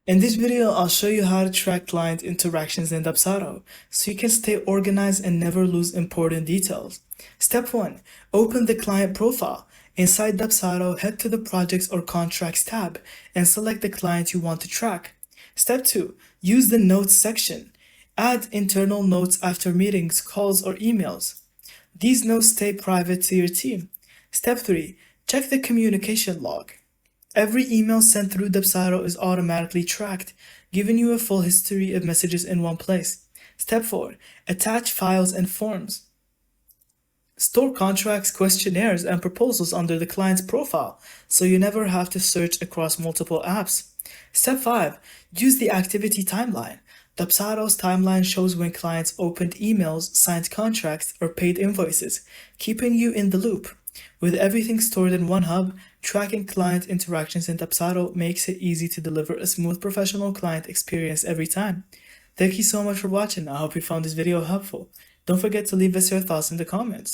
In this video, I'll show you how to track client interactions in Dubsado so you can stay organized and never lose important details. Step 1. Open the client profile. Inside Dubsado, head to the Projects or Contracts tab and select the client you want to track. Step 2. Use the Notes section. Add internal notes after meetings, calls, or emails. These notes stay private to your team. Step 3. Check the communication log. Every email sent through Dubsado is automatically tracked, giving you a full history of messages in one place. Step 4. Attach files and forms. Store contracts, questionnaires, and proposals under the client's profile, so you never have to search across multiple apps. Step 5. Use the activity timeline. Dubsado's timeline shows when clients opened emails, signed contracts, or paid invoices, keeping you in the loop. With everything stored in one hub, tracking client interactions in Dubsado makes it easy to deliver a smooth professional client experience every time. Thank you so much for watching. I hope you found this video helpful. Don't forget to leave us your thoughts in the comments.